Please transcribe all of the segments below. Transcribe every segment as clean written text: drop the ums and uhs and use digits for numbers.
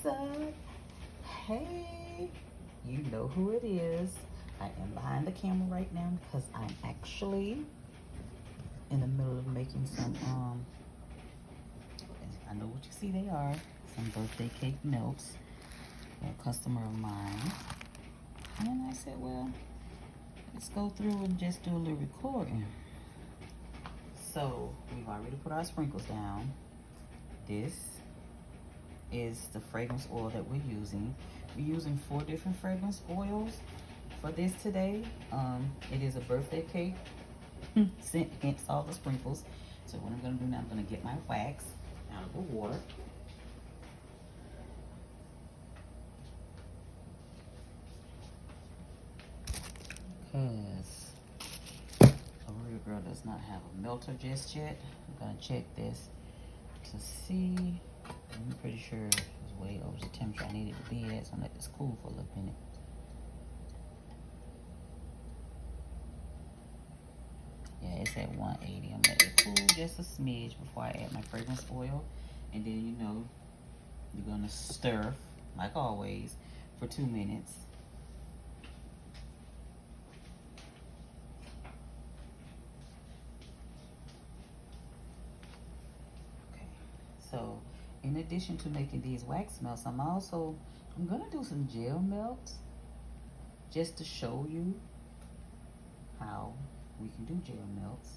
up? Hey, you know who it is. I am behind the camera right now because I'm actually in the middle of making some, I know what you see they are, some birthday cake melts for a customer of mine. And I said, well, let's go through and just do a little recording. So we've already put our sprinkles down. This is the fragrance oil that we're using. We're using 4 different fragrance oils for this today. It is a birthday cake scent, hence all the sprinkles. So what I'm gonna do now, I'm gonna get my wax out of the water. Because a real girl does not have a melter just yet. I'm gonna check this to see. I'm pretty sure it's way over the temperature I need it to be at, so I'm gonna let this cool for a little minute. Yeah, it's at 180. I'm gonna let it cool just a smidge before I add my fragrance oil. And then, you know, you're gonna stir, like always, for 2 minutes. Okay, so in addition to making these wax melts, I'm gonna do some gel melts just to show you how we can do gel melts.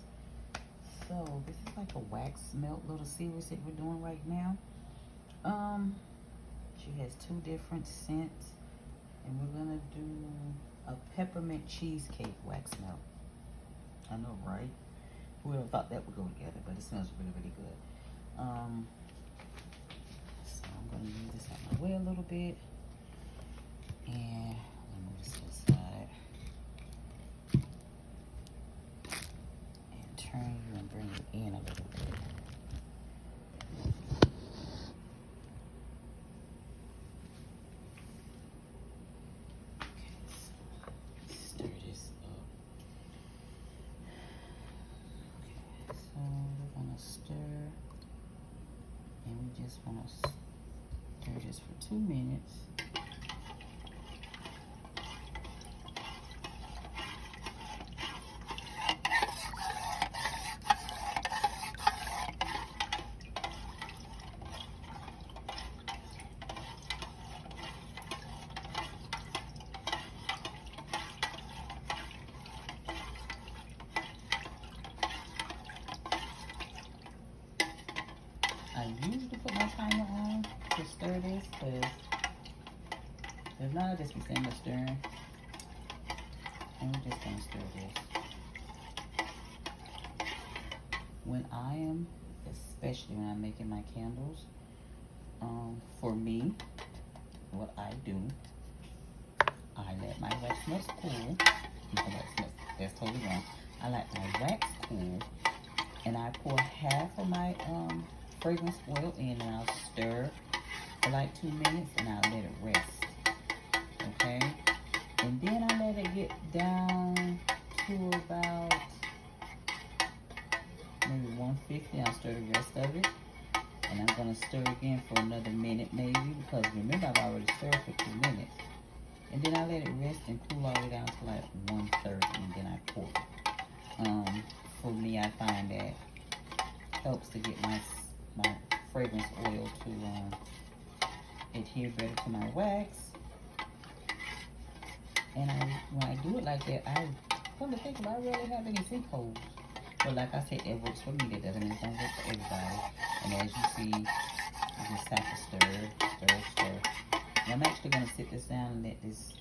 So this is like a wax melt little series that we're doing right now. She has 2 different scents, and we're gonna do a peppermint cheesecake wax melt. I know, right? Whoever thought that would go together, but it smells really, really good. So I'm gonna use this out my way a little bit, and let me move this to the side and turn you and bring you in a little bit. Stir, and we just want to stir this for 2 minutes. I usually put my timer on to stir this, because if not, I'll just be standing there stirring. And we're just gonna stir this. When I am, especially when I'm making my candles, for me, what I do, I let my wax melts cool. That's totally wrong. I let my wax cool, and I pour half of my fragrance oil in, and I'll stir for like 2 minutes, and I'll let it rest. Okay, and then I let it get down to about maybe 150. I'll stir the rest of it, and I'm gonna stir again for another minute maybe, because remember, I've already stirred for 2 minutes. And then I let it rest and cool all the way down to like 130, and then I pour it. For me, I find that helps to get my fragrance oil to adhere better to my wax. And when I do it like that, come to think about it, I really have any sinkholes. But like I said, it works for me. That doesn't mean it don't work for everybody. And as you see, you just have to stir. And I'm actually going to sit this down and let this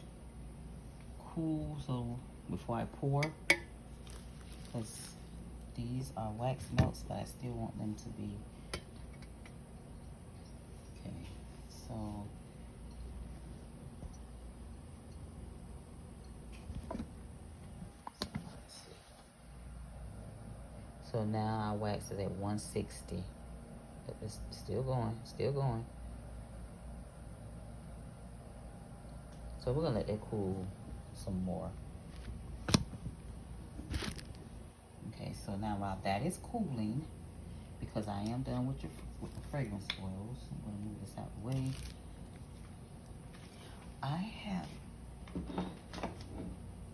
cool before I pour. Because these are wax melts, but I still want them to be. Okay, so. So now our wax is at 160. It's still going. So we're gonna let that cool some more. Okay, so now while that is cooling, because I am done with the fragrance oils, I'm gonna move this out of the way. I have,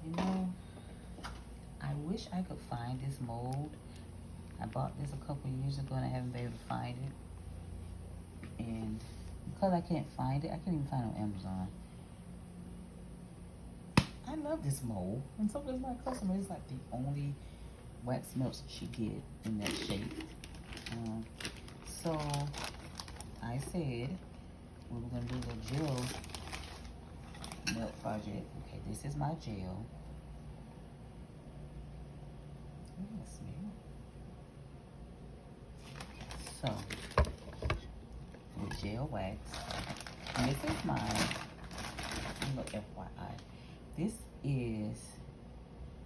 you know, I wish I could find this mold. I bought this a couple years ago and I haven't been able to find it. And because I can't find it, I can't even find it on Amazon. I love this mold. And so does my customer. It's like the only wax melts she get in that shape. So I said we were gonna do a gel melt project. Okay, this is my gel. Ooh, smell. So with gel wax, and this is my little FYI. This is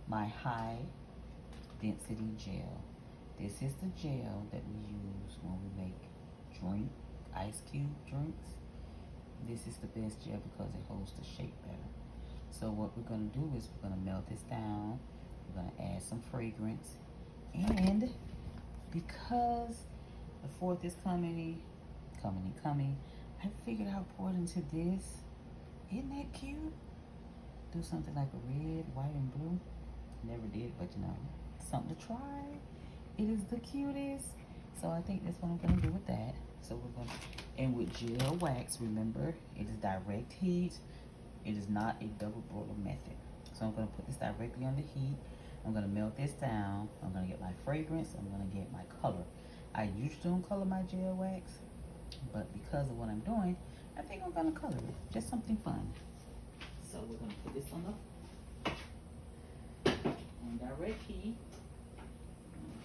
my high density gel. This is the gel that we use when we make ice cube drinks. This is the best gel because it holds the shape better. So what we're gonna do is we're gonna melt this down. We're gonna add some fragrance. And because the 4th is coming, I figured I'll pour it into this. Isn't that cute? Do something like a red, white, and blue. Never did, but you know, something to try. It is the cutest. So I think that's what I'm gonna do with that. So we're gonna, and with gel wax, remember, it is direct heat. It is not a double boiler method. So I'm gonna put this directly under heat. I'm gonna melt this down. I'm gonna get my fragrance. I'm gonna get my color. I usually don't color my gel wax, but because of what I'm doing, I think I'm gonna color it. Just something fun. So we're gonna put this on direct heat.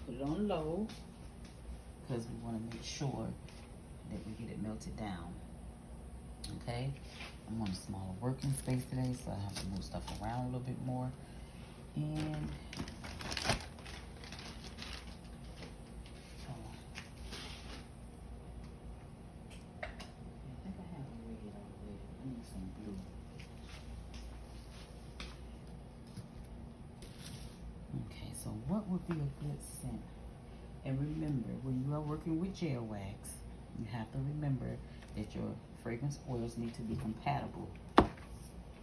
Put it on low because we want to make sure that we get it melted down. Okay, I'm on a smaller working space today, so I have to move stuff around a little bit more. And I think I have a red already. I need some blue. Okay, so what would be a good scent? And remember, when you are working with gel wax, you have to remember that your fragrance oils need to be compatible.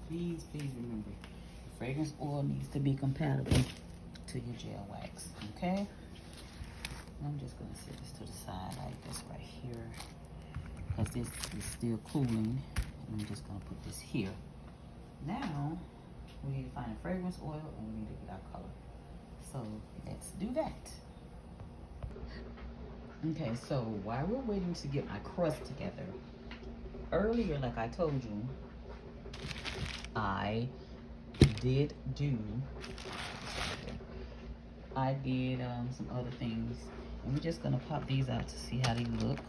Please remember, the fragrance oil needs to be compatible to your gel wax, okay? I'm just gonna set this to the side like this right here, because this is still cooling. I'm just gonna put this here. Now, we need to find a fragrance oil and we need to get our color. So let's do that. Okay, so while we're waiting to get my crust together, earlier, like I told you, I did some other things, and we're just gonna pop these out to see how they look.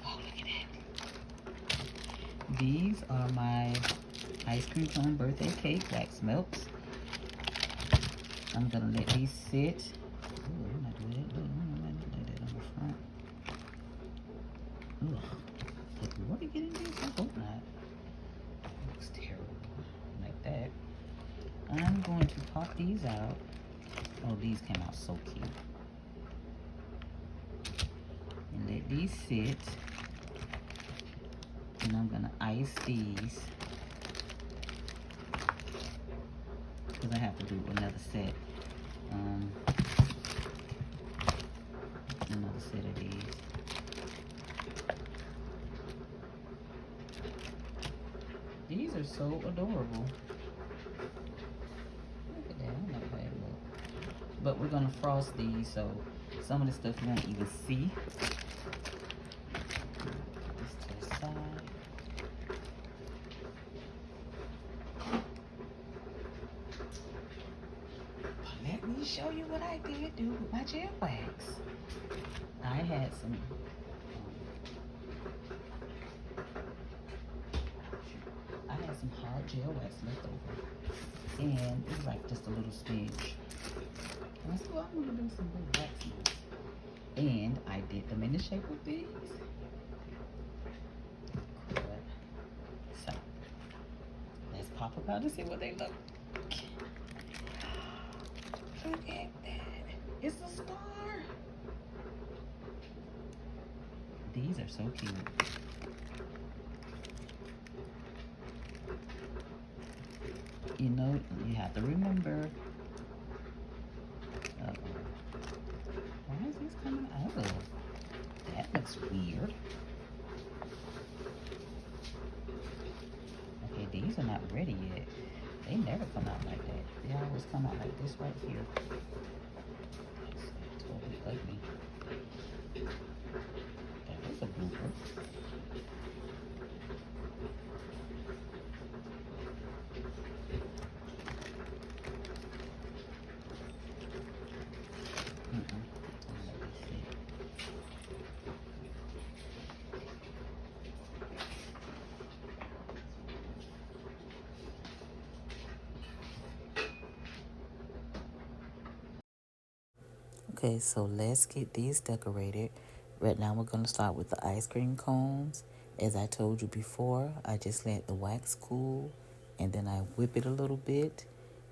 Oh, look at that. These are my ice cream cone birthday cake wax melts. I'm gonna let these sit. Ooh, I'm not doing that. Look, I'm not doing that on the front. Ugh. Did water get in this? I hope not. It looks terrible. Like that. I'm going to pop these out. Oh, these came out so cute. And let these sit. And I'm gonna ice these, because I have to do another set. Another set of these. These are so adorable. Look at that. I never had a look. But we're gonna frost these, so some of the stuff you won't even see. Put this to the side. Let me show you what I did do with my gel wax. I had some hard gel wax left over, and it was like just a little smidge. And I said, well, I'm gonna do some little wax melts, and I did them in the shape of these. So let's pop them out and see what they look. Look at that. It's a star. These are so cute. you know, you have to remember. Why is this coming out of? That looks weird. Okay, these are not ready yet. They never come out like that. They always come out like this right here. That's totally ugly. That was a blooper. Okay, so let's get these decorated. Right now we're going to start with the ice cream cones. As I told you before, I just let the wax cool and then I whip it a little bit.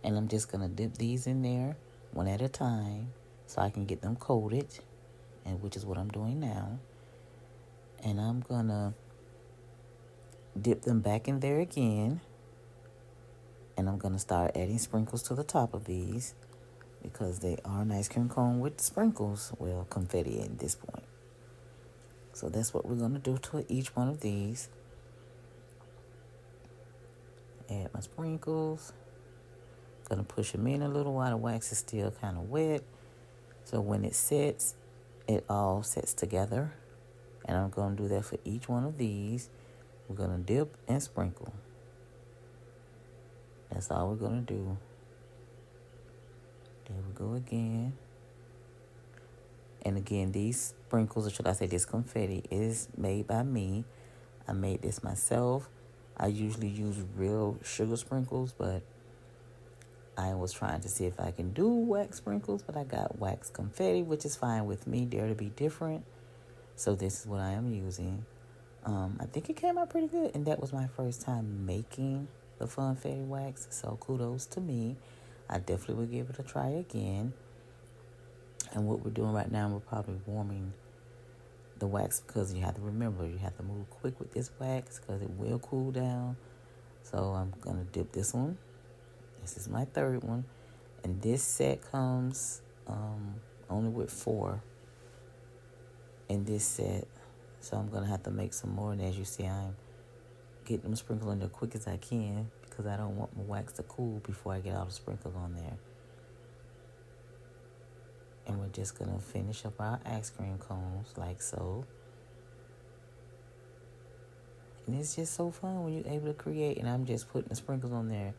And I'm just going to dip these in there one at a time so I can get them coated, and which is what I'm doing now. And I'm going to dip them back in there again. And I'm going to start adding sprinkles to the top of these, because they are an ice cream cone with sprinkles. Well, confetti at this point. So that's what we're going to do to each one of these. Add my sprinkles. Going to push them in a little while the wax is still kind of wet. So when it sets, it all sets together. And I'm going to do that for each one of these. We're going to dip and sprinkle. That's all we're going to do. There we go again. And again, these sprinkles, or should I say this confetti, is made by me. I made this myself. I usually use real sugar sprinkles, but I was trying to see if I can do wax sprinkles, but I got wax confetti, which is fine with me. Dare to be different. So this is what I am using. I think it came out pretty good, and that was my first time making the Funfetti wax, so kudos to me. I definitely will give it a try again. And what we're doing right now, we're probably warming the wax, because you have to remember, you have to move quick with this wax because it will cool down. So I'm going to dip this one. This is my third one. And this set comes only with 4 in this set. So I'm going to have to make some more. And as you see, I'm getting them sprinkled in there quick as I can, because I don't want my wax to cool before I get all the sprinkles on there. And we're just going to finish up our ice cream cones like so. And it's just so fun when you're able to create. And I'm just putting the sprinkles on there.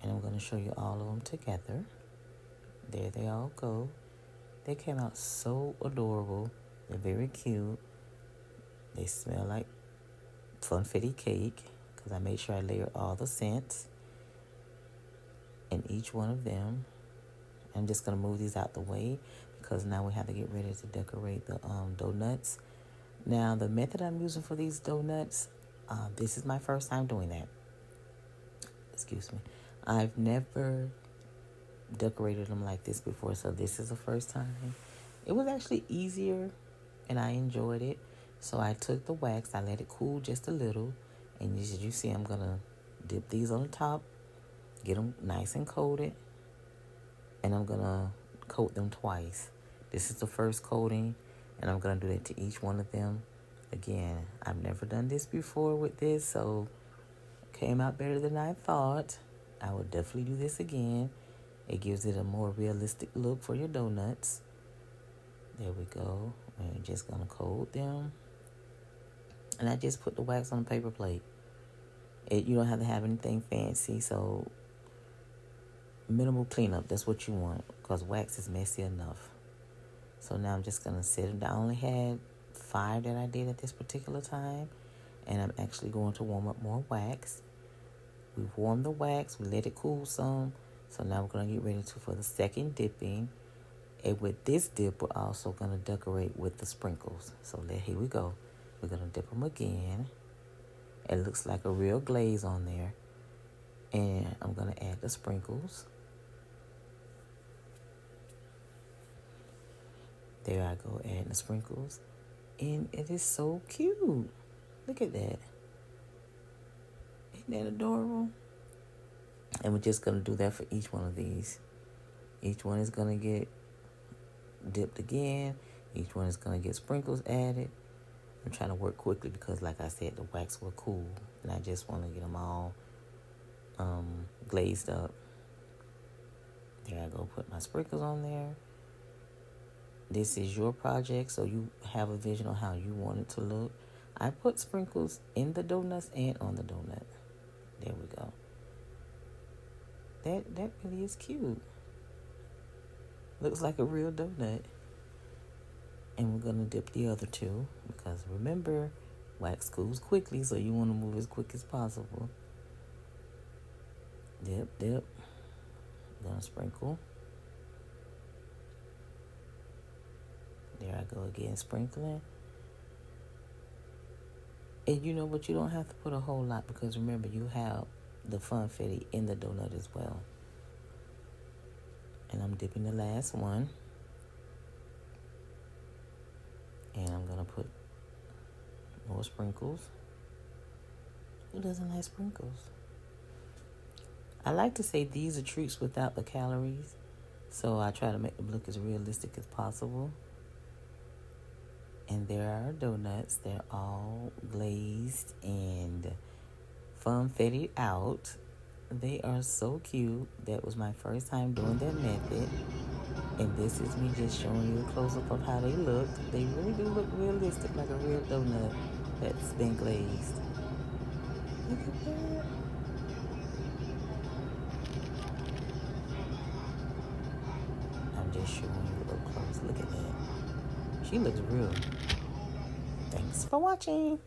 And I'm going to show you all of them together. There they all go. They came out so adorable. They're very cute. They smell like funfetti cake, because I made sure I layered all the scents in each one of them. I'm just going to move these out the way, because now we have to get ready to decorate the donuts. Now, the method I'm using for these donuts, this is my first time doing that. Excuse me. I've never decorated them like this before, so this is the first time. It was actually easier, and I enjoyed it. So I took the wax, I let it cool just a little, and as you see, I'm going to dip these on the top, get them nice and coated, and I'm going to coat them twice. This is the first coating, and I'm going to do that to each one of them. Again, I've never done this before with this, so it came out better than I thought. I will definitely do this again. It gives it a more realistic look for your donuts. There we go. We're just going to coat them. And I just put the wax on a paper plate. You don't have to have anything fancy, so minimal cleanup. That's what you want, because wax is messy enough. So now I'm just going to set them down. I only had 5 that I did at this particular time. And I'm actually going to warm up more wax. We warmed the wax. We let it cool some. So now we're going to get ready for the second dipping. And with this dip, we're also going to decorate with the sprinkles. So here we go. We're going to dip them again. It looks like a real glaze on there. And I'm going to add the sprinkles. There I go, adding the sprinkles. And it is so cute. Look at that. Isn't that adorable? And we're just going to do that for each one of these. Each one is going to get dipped again. Each one is going to get sprinkles added. I'm trying to work quickly because, like I said, the wax will cool. And I just want to get them all glazed up. There I go, put my sprinkles on there. This is your project, so you have a vision on how you want it to look. I put sprinkles in the donuts and on the donut. There we go. That really is cute. Looks like a real donut. And we're going to dip the other two because remember, wax cools quickly, so you want to move as quick as possible. Dip. Gonna sprinkle. There I go again, sprinkling. And you know what? You don't have to put a whole lot because remember, you have the funfetti in the donut as well. And I'm dipping the last one. And I'm going to put more sprinkles. Who doesn't like sprinkles? I like to say these are treats without the calories. So I try to make them look as realistic as possible. And there are our donuts. They're all glazed and funfetti out. They are so cute. That was my first time doing that method. And this is me just showing you a close-up of how they look. They really do look realistic, like a real donut that's been glazed. Look at that. I'm just showing you up close. Look at that. She looks real. Thanks for watching.